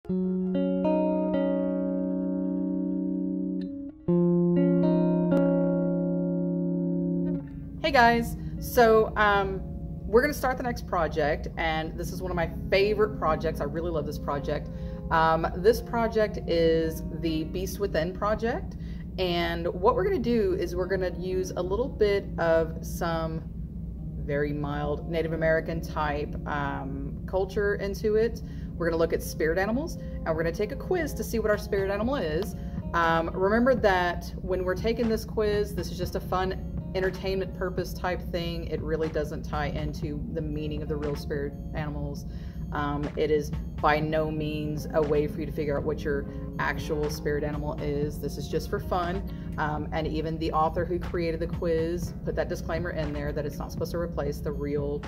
Hey guys, so we're going to start the next project, and this is one of my favorite projects. I really love this project. This project is the Beast Within project, and what we're going to do is we're going to use a little bit of some very mild Native American type culture into it. We're going to look at spirit animals, and we're going to take a quiz to see what our spirit animal is. Remember that when we're taking this quiz, this is just a fun entertainment purpose type thing. It really doesn't tie into the meaning of the real spirit animals. It is by no means a way for you to figure out what your actual spirit animal is. This is just for fun. And even the author who created the quiz put that disclaimer in there that it's not supposed to replace the real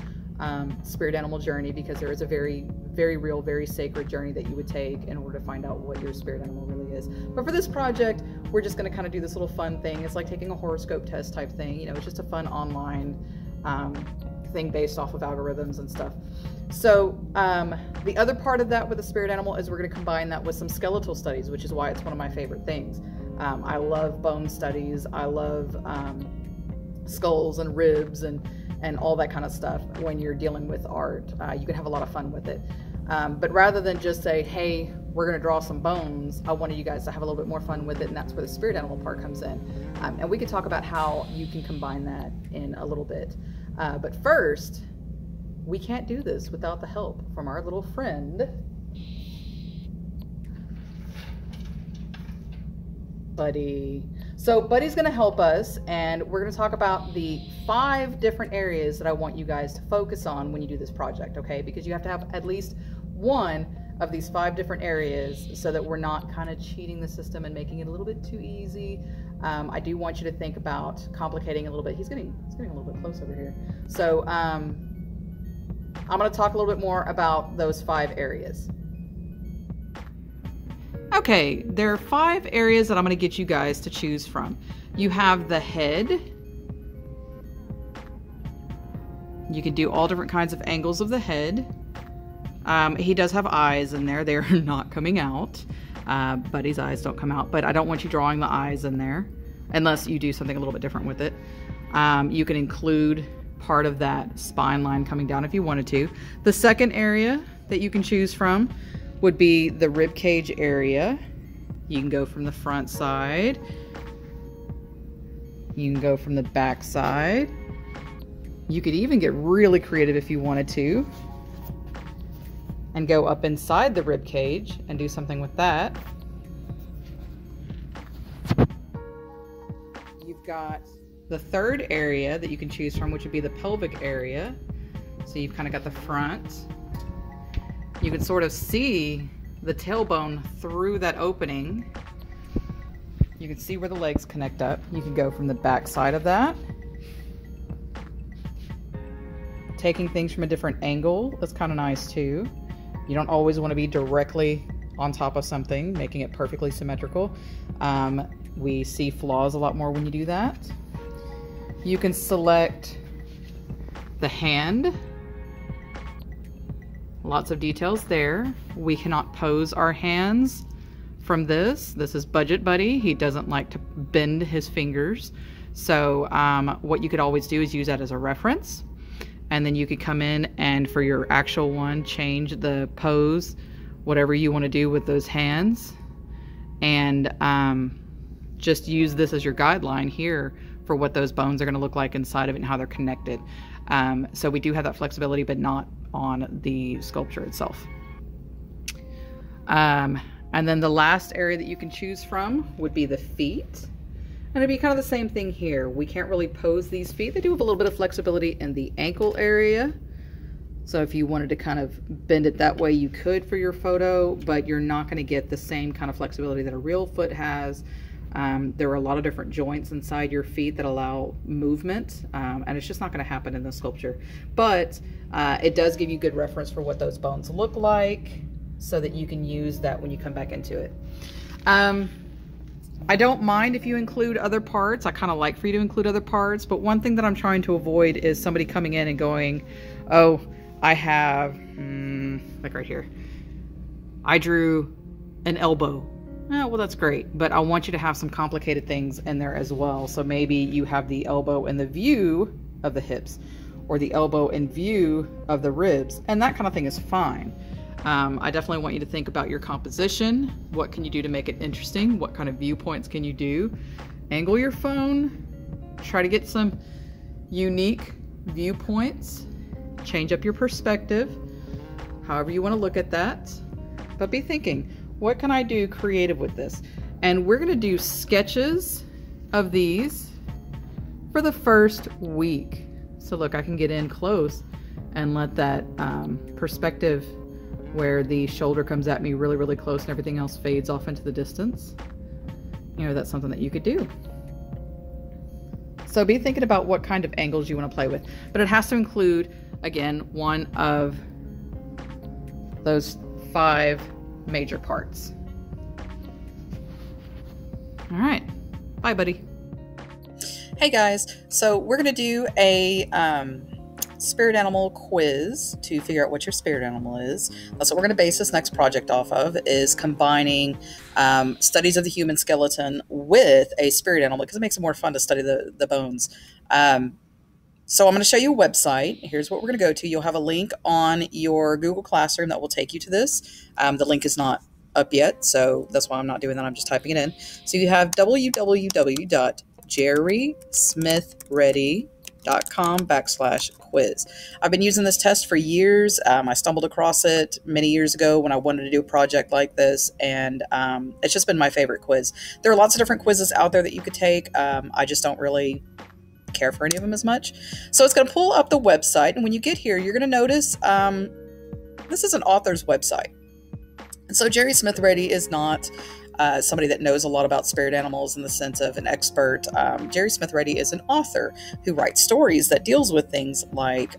spirit animal journey, because there is a very, very real, very sacred journey that you would take in order to find out what your spirit animal really is. But for this project, we're just going to kind of do this little fun thing. It's like taking a horoscope test type thing. You know, it's just a fun online thing based off of algorithms and stuff. So the other part of that with the spirit animal is we're going to combine that with some skeletal studies, which is why it's one of my favorite things. I love bone studies. I love skulls and ribs and all that kind of stuff. When you're dealing with art, you can have a lot of fun with it. But rather than just say, hey, we're going to draw some bones, I wanted you guys to have a little bit more fun with it, and that's where the spirit animal part comes in. And we can talk about how you can combine that in a little bit. But first, we can't do this without the help from our little friend, Buddy. So Buddy's going to help us, and we're going to talk about the 5 different areas that I want you guys to focus on when you do this project, okay? Because you have to have at least one of these 5 different areas so that we're not kind of cheating the system and making it a little bit too easy. I do want you to think about complicating a little bit. He's getting a little bit close over here. So I'm going to talk a little bit more about those 5 areas. Okay, there are 5 areas that I'm going to get you guys to choose from. You have the head. You can do all different kinds of angles of the head. He does have eyes in there. They're not coming out. Buddy's eyes don't come out, but I don't want you drawing the eyes in there unless you do something a little bit different with it. You can include part of that spine line coming down if you wanted to. The second area that you can choose from would be the rib cage area. You can go from the front side. You can go from the back side. You could even get really creative if you wanted to and go up inside the rib cage and do something with that. You've got the third area that you can choose from, which would be the pelvic area. So you've kind of got the front. You can sort of see the tailbone through that opening. You can see where the legs connect up. You can go from the back side of that. Taking things from a different angle is kind of nice too. You don't always want to be directly on top of something, making it perfectly symmetrical. We see flaws a lot more when you do that. You can select the hand. Lots of details there. We cannot pose our hands from this. This is Budget Buddy. He doesn't like to bend his fingers. So what you could always do is use that as a reference. And then you could come in and for your actual one, change the pose, whatever you want to do with those hands. And just use this as your guideline here for what those bones are going to look like inside of it and how they're connected. So we do have that flexibility, but not on the sculpture itself. And then the last area that you can choose from would be the feet. And it'd be kind of the same thing here. We can't really pose these feet. They do have a little bit of flexibility in the ankle area. So if you wanted to kind of bend it that way, you could for your photo, but you're not going to get the same kind of flexibility that a real foot has. There are a lot of different joints inside your feet that allow movement, and it's just not going to happen in the sculpture. But it does give you good reference for what those bones look like so that you can use that when you come back into it. I don't mind if you include other parts. I kind of like for you to include other parts, but one thing that I'm trying to avoid is somebody coming in and going, oh, I have, like right here, I drew an elbow. Well, that's great, but I want you to have some complicated things in there as well. So maybe you have the elbow in the view of the hips, or the elbow in view of the ribs, and that kind of thing is fine. I definitely want you to think about your composition. What can you do to make it interesting? What kind of viewpoints can you do? Angle your phone, try to get some unique viewpoints, change up your perspective, however you want to look at that. But be thinking, what can I do creative with this? And we're going to do sketches of these for the first week. So look, I can get in close and let that perspective where the shoulder comes at me really, really close and everything else fades off into the distance. You know, that's something that you could do. So be thinking about what kind of angles you want to play with, but it has to include, again, one of those 5 major parts. All right, bye buddy. Hey guys, so we're going to do a spirit animal quiz to figure out what your spirit animal is. That's what we're going to base this next project off of, is combining studies of the human skeleton with a spirit animal, because it makes it more fun to study the bones. So I'm going to show you a website. Here's what we're going to go to. You'll have a link on your Google Classroom that will take you to this. The link is not up yet, so that's why I'm not doing that. I'm just typing it in. So you have www.jerrysmithready.com/quiz. I've been using this test for years. I stumbled across it many years ago when I wanted to do a project like this, and it's just been my favorite quiz. There are lots of different quizzes out there that you could take. I just don't really care for any of them as much. So it's going to pull up the website, and when you get here, you're going to notice this is an author's website. And so Jerry Smith Ready is not somebody that knows a lot about spirit animals in the sense of an expert. Jerry Smith Ready is an author who writes stories that deals with things like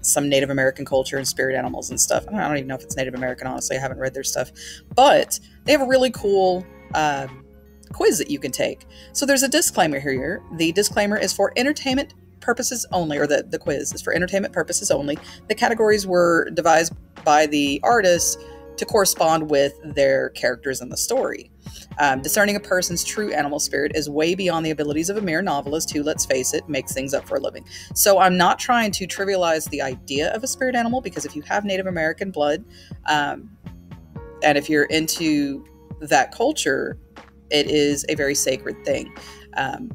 some Native American culture and spirit animals and stuff. I don't even know if it's Native American, honestly. I haven't read their stuff. But they have a really cool quiz that you can take. So there's a disclaimer here. The disclaimer is for entertainment purposes only, or the quiz is for entertainment purposes only. The categories were devised by the artists to correspond with their characters in the story. Discerning a person's true animal spirit is way beyond the abilities of a mere novelist who, let's face it, makes things up for a living. So I'm not trying to trivialize the idea of a spirit animal, because if you have Native American blood, and if you're into that culture, it is a very sacred thing.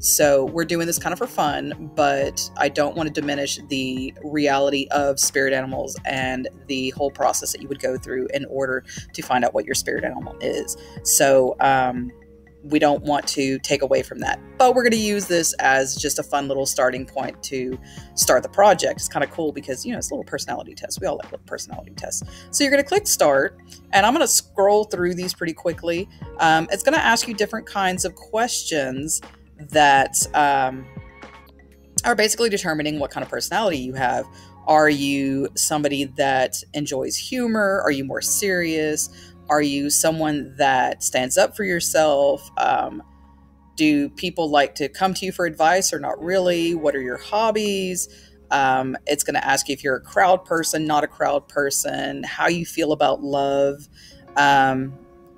So we're doing this kind of for fun, but I don't want to diminish the reality of spirit animals and the whole process that you would go through in order to find out what your spirit animal is. So we don't want to take away from that, but we're going to use this as just a fun little starting point to start the project. It's kind of cool because, you know, it's a little personality test. We all like little personality tests. So you're going to click start, and I'm going to scroll through these pretty quickly. It's going to ask you different kinds of questions that are basically determining what kind of personality you have. Are you somebody that enjoys humor? Are you more serious? Are you someone that stands up for yourself? Do people like to come to you for advice or not really? What are your hobbies? It's going to ask you if you're a crowd person, not a crowd person, how you feel about love,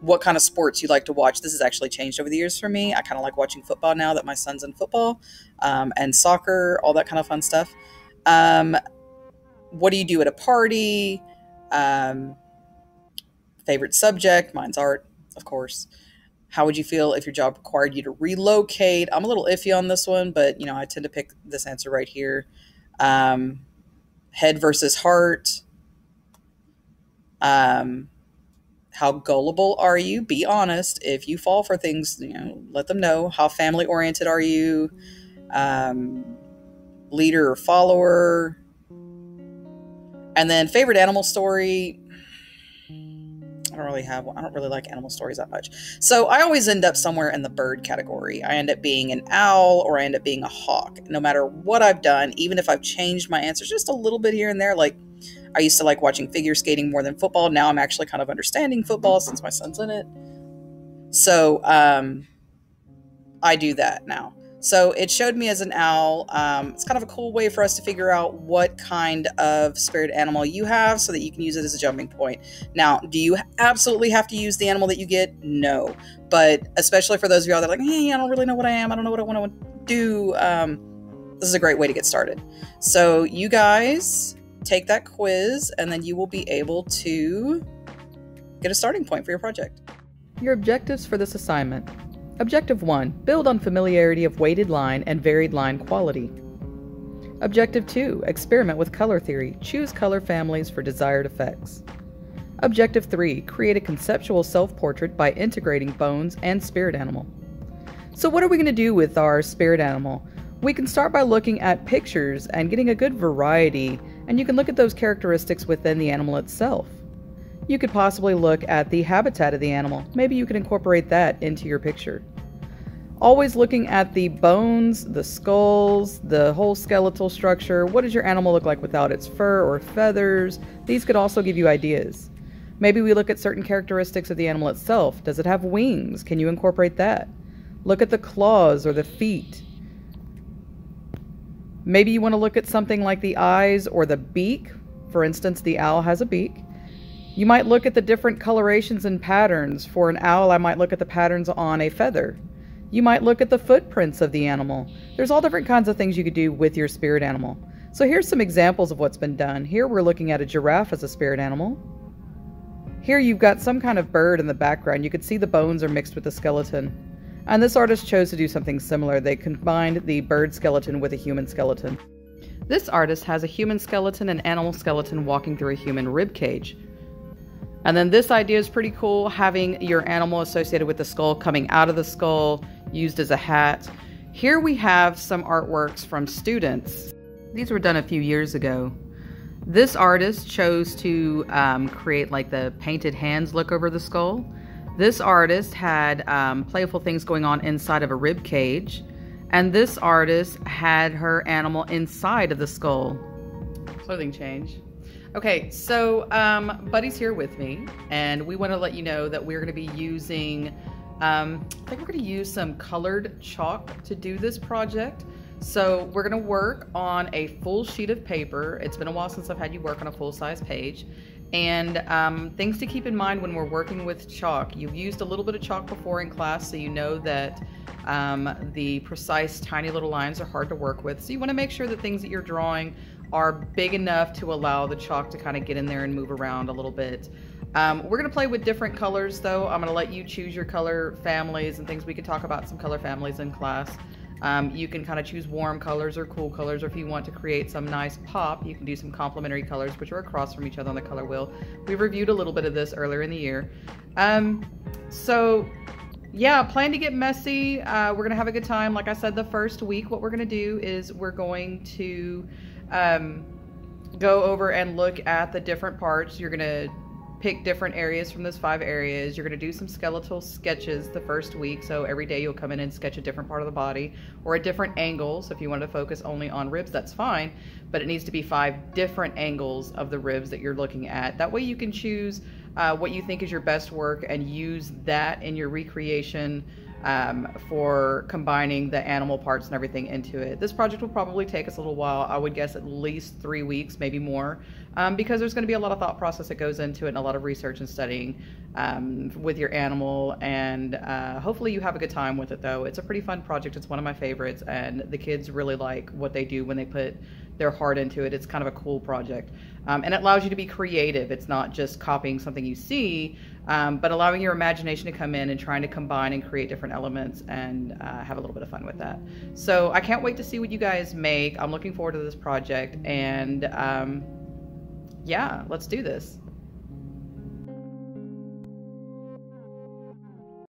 what kind of sports you like to watch. This has actually changed over the years for me. I kind of like watching football now that my son's in football, and soccer, all that kind of fun stuff. What do you do at a party? Favorite subject? Mine's art, of course. How would you feel if your job required you to relocate? I'm a little iffy on this one, but you know, I tend to pick this answer right here. Head versus heart. How gullible are you? Be honest. If you fall for things, you know, let them know. How family oriented are you? Leader or follower? And then favorite animal story. I don't really like animal stories that much. So I always end up somewhere in the bird category. I end up being an owl, or I end up being a hawk. No matter what I've done, even if I've changed my answers just a little bit here and there, like I used to like watching figure skating more than football. Now I'm actually kind of understanding football since my son's in it. So I do that now. So it showed me as an owl. It's kind of a cool way for us to figure out what kind of spirit animal you have so that you can use it as a jumping point. Now, do you absolutely have to use the animal that you get? No. But especially for those of y'all that are like, hey, I don't really know what I am. I don't know what I want to do. This is a great way to get started. So you guys take that quiz and then you will be able to get a starting point for your project. Your objectives for this assignment. Objective 1. Build on familiarity of weighted line and varied line quality. Objective 2. Experiment with color theory. Choose color families for desired effects. Objective 3. Create a conceptual self-portrait by integrating bones and spirit animal. So what are we going to do with our spirit animal? We can start by looking at pictures and getting a good variety, and you can look at those characteristics within the animal itself. You could possibly look at the habitat of the animal. Maybe you could incorporate that into your picture. Always looking at the bones, the skulls, the whole skeletal structure. What does your animal look like without its fur or feathers? These could also give you ideas. Maybe we look at certain characteristics of the animal itself. Does it have wings? Can you incorporate that? Look at the claws or the feet. Maybe you want to look at something like the eyes or the beak. For instance, the owl has a beak. You might look at the different colorations and patterns. For an owl, I might look at the patterns on a feather. You might look at the footprints of the animal. There's all different kinds of things you could do with your spirit animal. So here's some examples of what's been done. Here we're looking at a giraffe as a spirit animal. Here you've got some kind of bird in the background. You could see the bones are mixed with the skeleton. And this artist chose to do something similar. They combined the bird skeleton with a human skeleton. This artist has a human skeleton and animal skeleton walking through a human rib cage. And then this idea is pretty cool, having your animal associated with the skull coming out of the skull, used as a hat. Here we have some artworks from students. These were done a few years ago. This artist chose to create like the painted hands look over the skull. This artist had playful things going on inside of a rib cage. And this artist had her animal inside of the skull. Clothing change. Okay, so Buddy's here with me, and we want to let you know that we're going to be using, I think we're going to use some colored chalk to do this project. So we're going to work on a full sheet of paper. It's been a while since I've had you work on a full-size page. And things to keep in mind when we're working with chalk. You've used a little bit of chalk before in class, so you know that the precise tiny little lines are hard to work with. So you want to make sure that things that you're drawing are big enough to allow the chalk to kind of get in there and move around a little bit. We're going to play with different colors though. I'm going to let you choose your color families and things. We could talk about some color families in class. You can kind of choose warm colors or cool colors, or if you want to create some nice pop, you can do some complementary colors, which are across from each other on the color wheel. We reviewed a little bit of this earlier in the year. So yeah, plan to get messy. We're going to have a good time. Like I said, the first week, what we're going to do is we're going to go over and look at the different parts. You're going to pick different areas from those 5 areas. You're going to do some skeletal sketches the first week. So every day you'll come in and sketch a different part of the body or a different angle. So if you want to focus only on ribs, that's fine, but it needs to be 5 different angles of the ribs that you're looking at. That way you can choose what you think is your best work and use that in your recreation for combining the animal parts and everything into it. This project will probably take us a little while. I would guess at least 3 weeks, maybe more, because there's going to be a lot of thought process that goes into it and a lot of research and studying with your animal. And hopefully you have a good time with it though. It's a pretty fun project. It's one of my favorites, and the kids really like what they do when they put their heart into it. It's kind of a cool project. And it allows you to be creative. It's not just copying something you see, but allowing your imagination to come in and trying to combine and create different elements and have a little bit of fun with that. So I can't wait to see what you guys make. I'm looking forward to this project, and yeah, let's do this.